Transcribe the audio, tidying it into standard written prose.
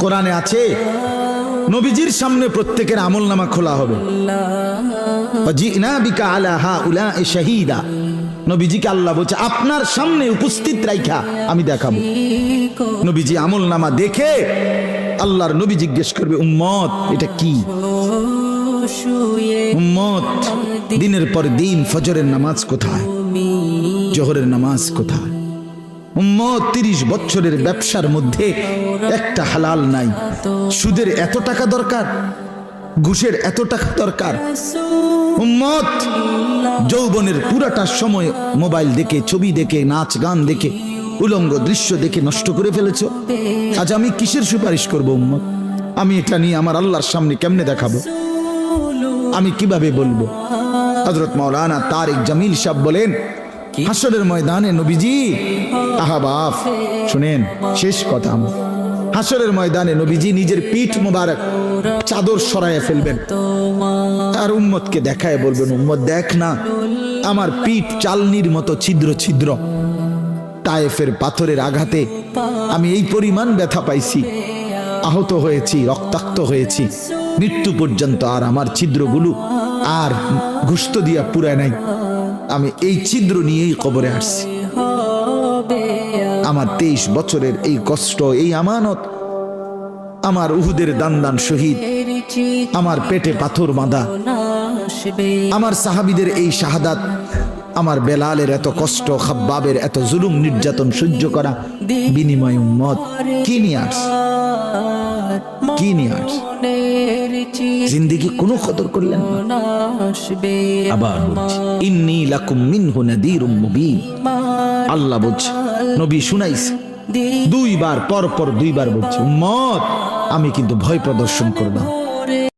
কোরআনে আছে নবীজির সামনে প্রত্যেকের আমলনামা খোলা হবে। ওয়াজিনা বিকা আলা হাউলা'i শাহীদা, নবীজিকে আল্লাহ বলছে আপনার সামনে উপস্থিত রাইখা আমি দেখাবো। নবীজি আমলনামা দেখে আল্লাহর নবী জিজ্ঞেস করবে উম্মত এটা কি? উম্মত দিনের পর দিন ফজরের নামাজ কোথায়, জোহরের নামাজ কোথায়? উম্মত 30 বছরের ব্যবসার মধ্যে একটা হালাল নাই। সুদের এত টাকা দরকার, ঘুষের এত টাকা দরকার। উম্মত যৌবনের পুরাটা সময় মোবাইল দেখে, ছবি দেখে, নাচ গান দেখে, উলঙ্গ দৃশ্য দেখে নষ্ট করে ফেলেছো। আজ আমি কিসের সুপারিশ করব উম্মত? আমি এটা নিয়ে আমার আল্লাহর সামনে কেমনে দেখাবো? আমি কিভাবে বলবো? হযরত মাওলানা তারিক জামিল সাহেব বলেন হাসরের ময়দানে নবীজি, আহা বাপ শুনেন শেষ কথা, হাসরের ময়দানে নবীজি নিজের পিঠ মোবারক চাদর সরাইয়া ফেলবেন আর উম্মতকে দেখায় বলবেন উম্মত দেখ না আমার পিঠ চালনির মতো ছিদ্র ছিদ্র, তায়েফের পাথরের আঘাতে আমি এই পরিমাণ ব্যথা পাইছি, আহত হয়েছি, রক্তাক্ত হয়েছি, মৃত্যু পর্যন্ত আর আমার ছিদ্রগুলো আর গোশত দিয়া পুরায় নাই। আমি এই ছিদ্র নিয়েই কবরে আসছি। আমার 23 বছরের এই কষ্ট, এই আমানত, আমার উহুদের দান শহীদ, আমার পেটে পাথর বাঁধা, আমার সাহাবীদের এই শাহাদাত, আমার বেলালের এত কষ্ট, খাব্বাবের এত জুলুম নির্যাতন সহ্য করা বিনিময় উম্মত কি নিয়ে আসছে? কি নিয়ে আসছে? জিন্দেগি কোনো কদর করলেন না। আবার বলছি ইন্নী লাকুম মিনহু নাযীরুম মুবিন, আল্লাহ বলছে নবী শুনাইছে দুইবার, পর পর দুইবার বলছে উম্মত আমি কিন্তু ভয় প্রদর্শন করলাম।